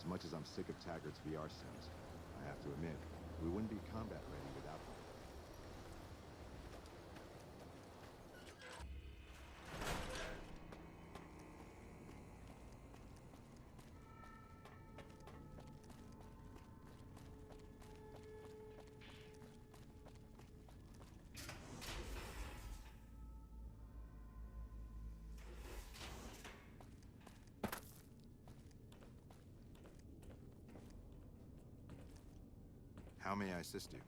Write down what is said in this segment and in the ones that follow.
much as I'm sick of Taggart's VR sims, I have to admit, we wouldn't be combat ready without them. How may I assist you?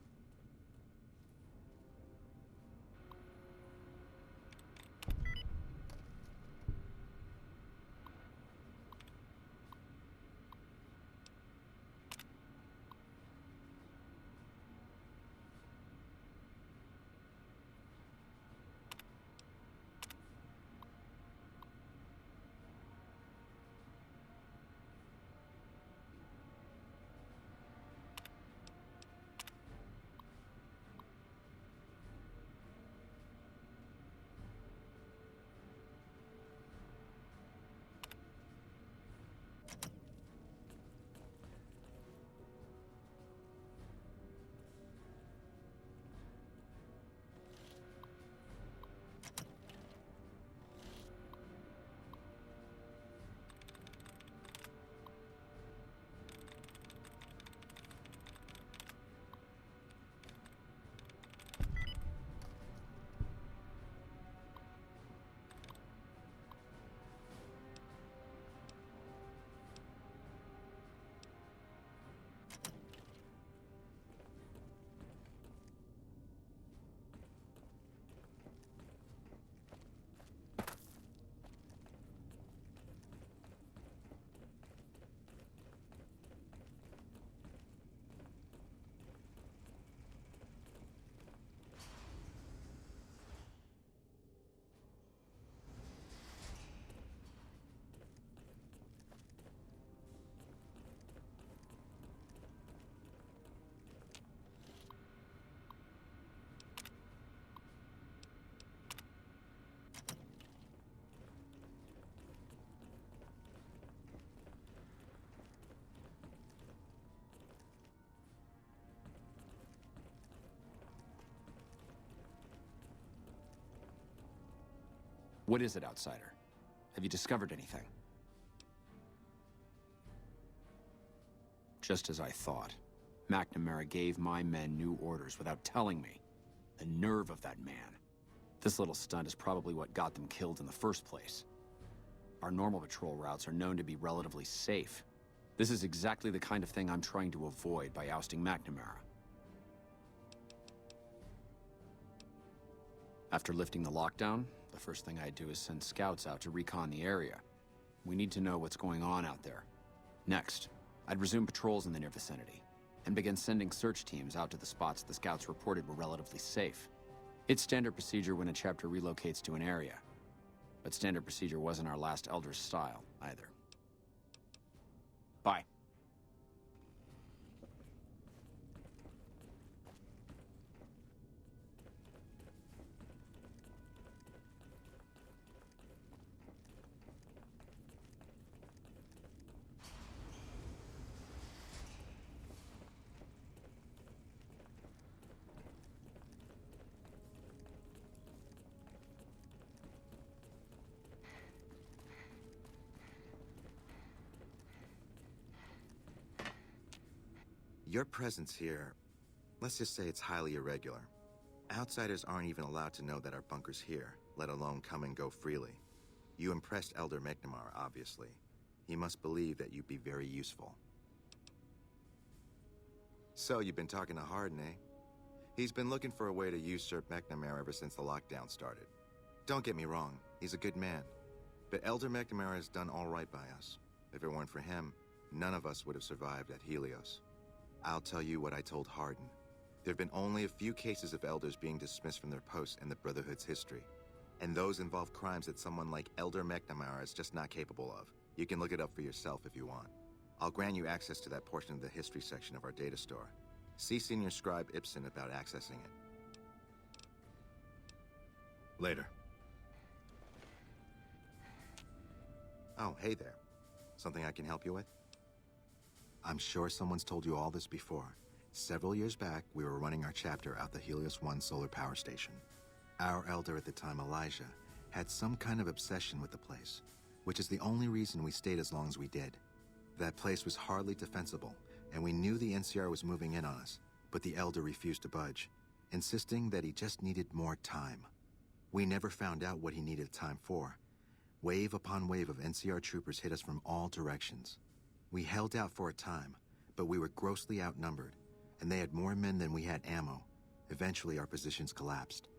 What is it, Outsider? Have you discovered anything? Just as I thought. McNamara gave my men new orders without telling me. The nerve of that man. This little stunt is probably what got them killed in the first place. Our normal patrol routes are known to be relatively safe. This is exactly the kind of thing I'm trying to avoid by ousting McNamara. After lifting the lockdown, the first thing I'd do is send scouts out to recon the area. We need to know what's going on out there. Next, I'd resume patrols in the near vicinity, and begin sending search teams out to the spots the scouts reported were relatively safe. It's standard procedure when a chapter relocates to an area, but standard procedure wasn't our last Elder's style, either. Bye. Your presence here, let's just say it's highly irregular. Outsiders aren't even allowed to know that our bunker's here, let alone come and go freely. You impressed Elder McNamara, obviously. He must believe that you'd be very useful. So, you've been talking to Hardin, eh? He's been looking for a way to usurp McNamara ever since the lockdown started. Don't get me wrong, he's a good man. But Elder McNamara has done all right by us. If it weren't for him, none of us would have survived at Helios. I'll tell you what I told Hardin. There have been only a few cases of elders being dismissed from their posts in the Brotherhood's history. And those involve crimes that someone like Elder McNamara is just not capable of. You can look it up for yourself if you want. I'll grant you access to that portion of the history section of our data store. See Senior Scribe Ibsen about accessing it. Later. Oh, hey there. Something I can help you with? I'm sure someone's told you all this before. Several years back, we were running our chapter out the Helios 1 solar power station. Our elder at the time, Elijah, had some kind of obsession with the place, which is the only reason we stayed as long as we did. That place was hardly defensible, and we knew the NCR was moving in on us, but the elder refused to budge, insisting that he just needed more time. We never found out what he needed time for. Wave upon wave of NCR troopers hit us from all directions. We held out for a time, but we were grossly outnumbered, and they had more men than we had ammo. Eventually, our positions collapsed.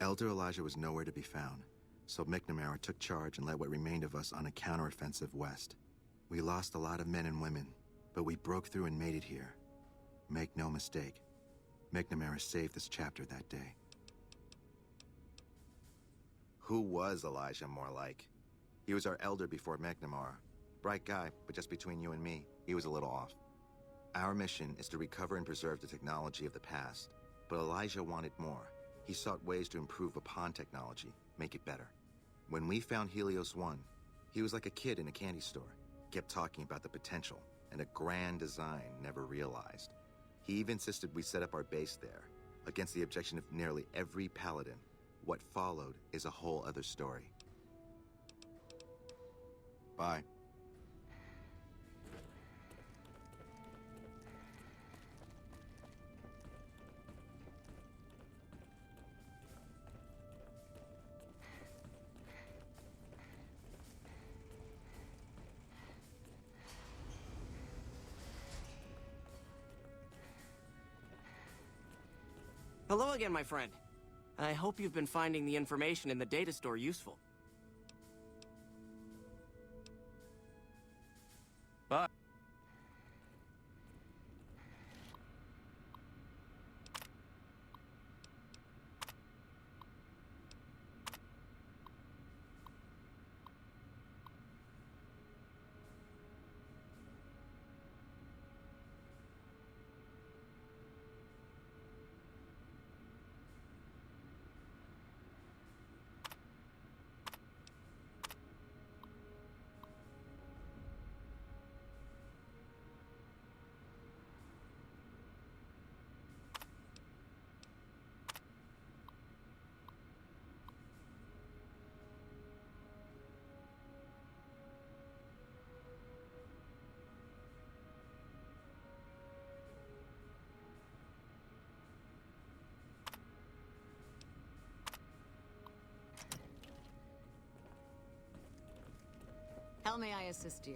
Elder Elijah was nowhere to be found, so McNamara took charge and led what remained of us on a counteroffensive west. We lost a lot of men and women, but we broke through and made it here. Make no mistake, McNamara saved this chapter that day. Who was Elijah more like? He was our elder before McNamara. Bright guy, but just between you and me, he was a little off. Our mission is to recover and preserve the technology of the past, but Elijah wanted more. He sought ways to improve upon technology, make it better. When we found Helios 1, he was like a kid in a candy store, kept talking about the potential and a grand design never realized. He even insisted we set up our base there, against the objection of nearly every paladin. What followed is a whole other story. Bye. Hello again, my friend. I hope you've been finding the information in the data store useful. But How may I assist you?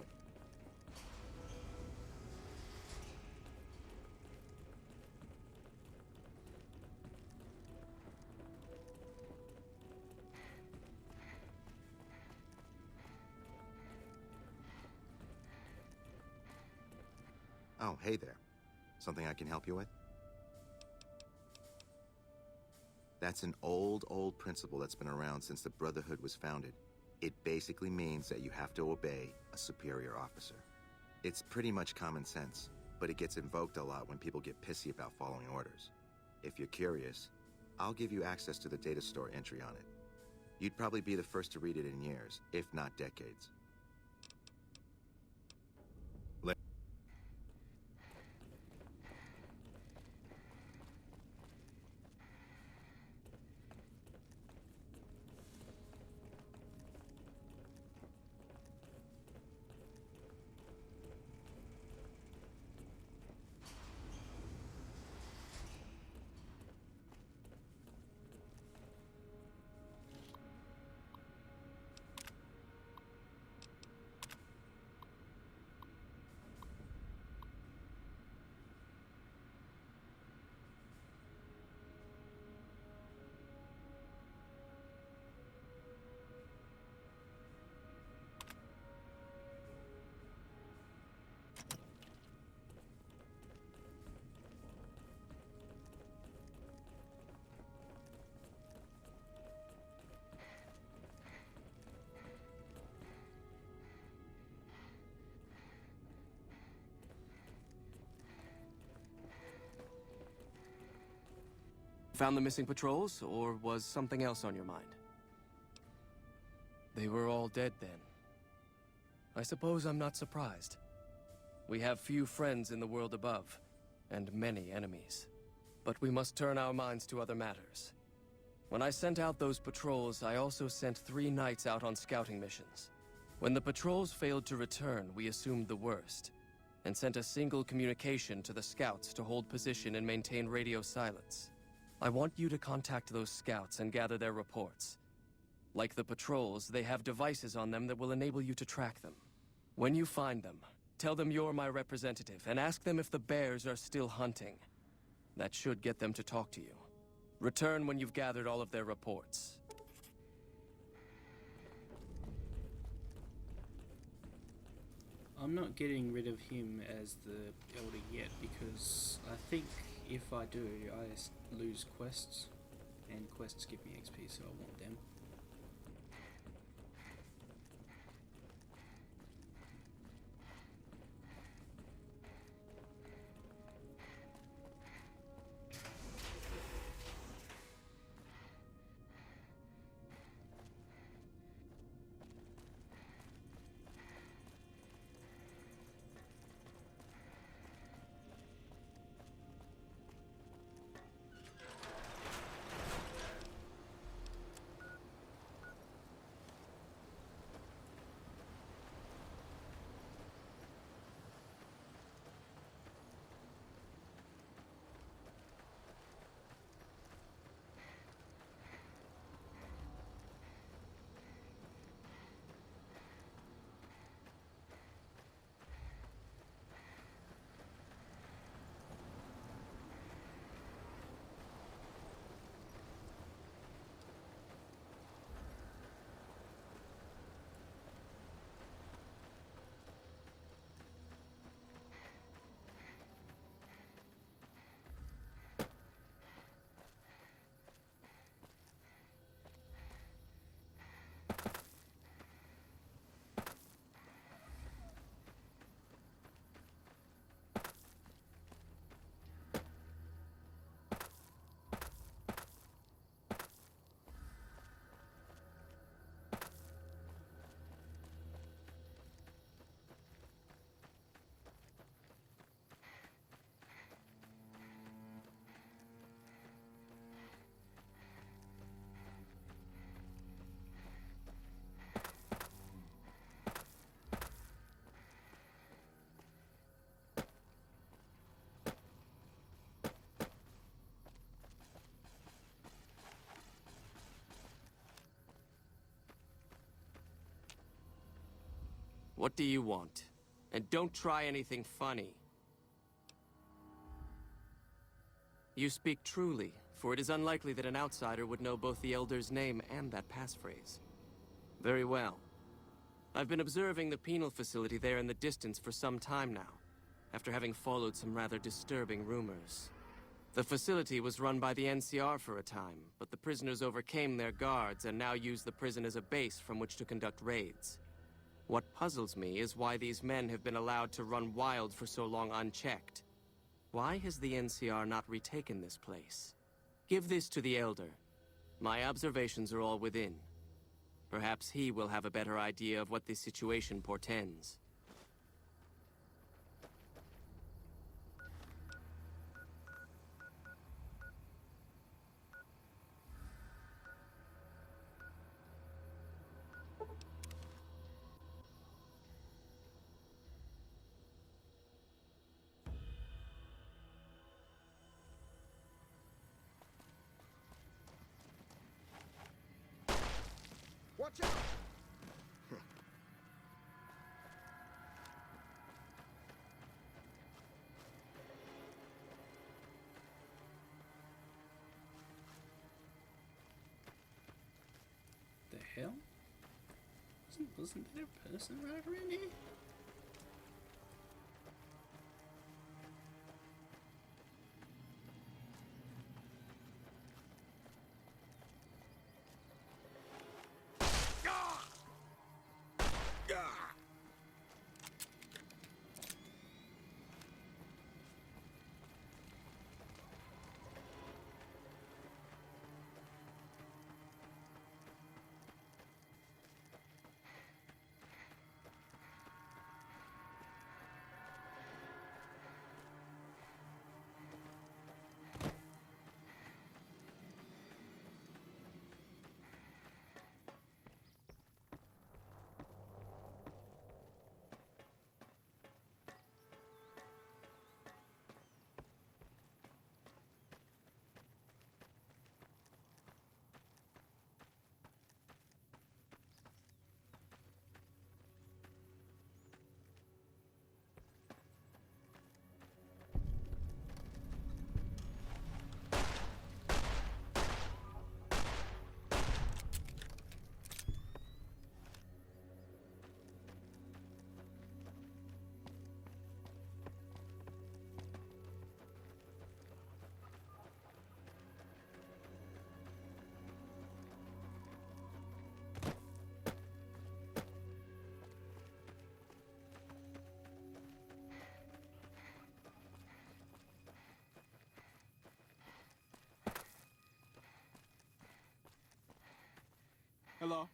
Oh, hey there. Something I can help you with? That's an old principle that's been around since the Brotherhood was founded. It basically means that you have to obey a superior officer. It's pretty much common sense, but it gets invoked a lot when people get pissy about following orders. If you're curious, I'll give you access to the data store entry on it. You'd probably be the first to read it in years, if not decades. found the missing patrols, or was something else on your mind? They were all dead then. I suppose I'm not surprised. We have few friends in the world above, and many enemies. But we must turn our minds to other matters. When I sent out those patrols, I also sent 3 knights out on scouting missions. When the patrols failed to return, we assumed the worst, and sent a single communication to the scouts to hold position and maintain radio silence. I want you to contact those scouts and gather their reports. Like the patrols, they have devices on them that will enable you to track them. When you find them, tell them you're my representative, and ask them if the bears are still hunting. That should get them to talk to you. Return when you've gathered all of their reports. I'm not getting rid of him as the Elder yet, because I think if I do, I lose quests, and quests give me XP, so I want them. What do you want? And don't try anything funny. You speak truly, for it is unlikely that an outsider would know both the Elder's name and that passphrase. Very well. I've been observing the penal facility there in the distance for some time now, after having followed some rather disturbing rumors. The facility was run by the NCR for a time, but the prisoners overcame their guards and now use the prison as a base from which to conduct raids. What puzzles me is why these men have been allowed to run wild for so long unchecked. Why has the NCR not retaken this place? Give this to the Elder. My observations are all within. Perhaps he will have a better idea of what this situation portends. Watch out! The hell? Wasn't there a person right around here? Orlov?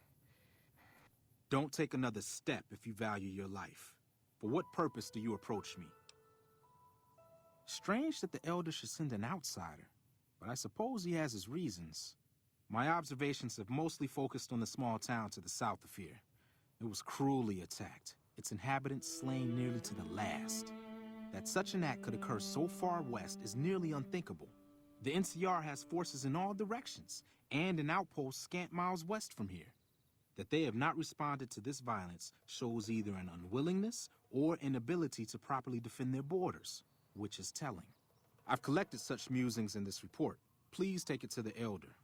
Don't take another step if you value your life. For what purpose do you approach me? Strange that the Elder should send an outsider, but I suppose he has his reasons. My observations have mostly focused on the small town to the south of here. It was cruelly attacked, its inhabitants slain nearly to the last. That such an act could occur so far west is nearly unthinkable. The NCR has forces in all directions, and an outpost scant miles west from here. That they have not responded to this violence shows either an unwillingness or inability to properly defend their borders, which is telling. I've collected such musings in this report. Please take it to the Elder.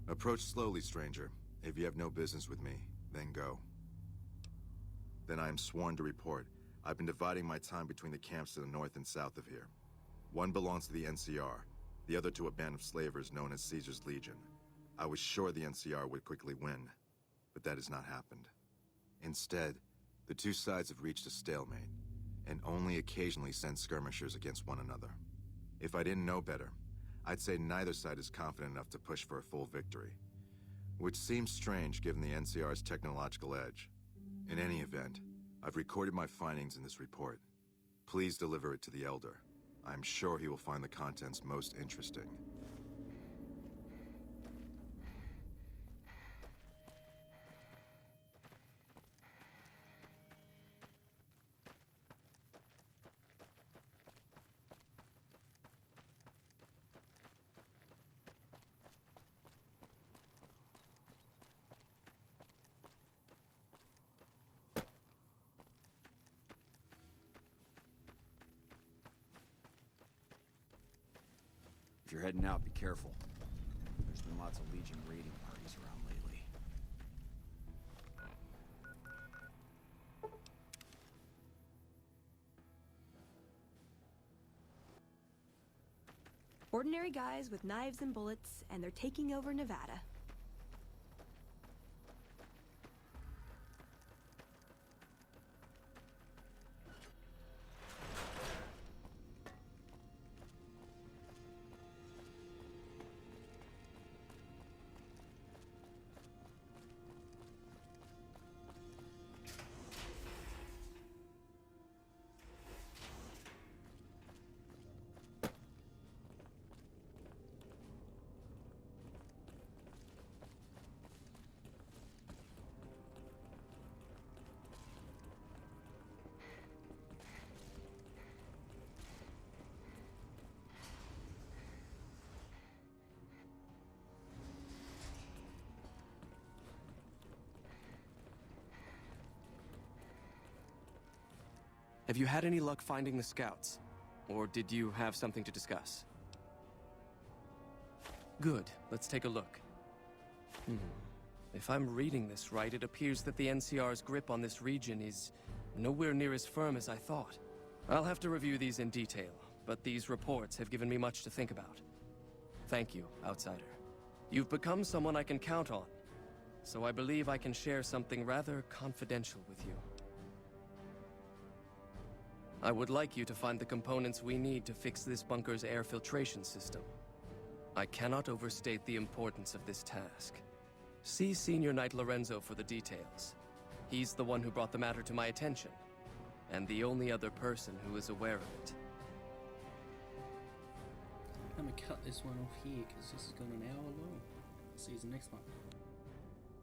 Approach slowly, stranger. If you have no business with me, then go. Then I am sworn to report. I've been dividing my time between the camps to the north and south of here. One belongs to the NCR, the other to a band of slavers known as Caesar's Legion. I was sure the NCR would quickly win, but that has not happened. Instead, the two sides have reached a stalemate, and only occasionally send skirmishers against one another. If I didn't know better, I'd say neither side is confident enough to push for a full victory. Which seems strange given the NCR's technological edge. In any event, I've recorded my findings in this report. Please deliver it to the Elder. I'm sure he will find the contents most interesting. If you're heading out, be careful. There's been lots of Legion raiding parties around lately. Ordinary guys with knives and bullets, and they're taking over Nevada. Have you had any luck finding the scouts? Or did you have something to discuss? Good. Let's take a look. If I'm reading this right, it appears that the NCR's grip on this region is nowhere near as firm as I thought. I'll have to review these in detail, but these reports have given me much to think about. Thank you, Outsider. You've become someone I can count on, so I believe I can share something rather confidential with you. I would like you to find the components we need to fix this bunker's air filtration system. I cannot overstate the importance of this task. See Senior Knight Lorenzo for the details. He's the one who brought the matter to my attention, and the only other person who is aware of it. I'm gonna cut this one off here because this has gone an hour long. See you in the next one.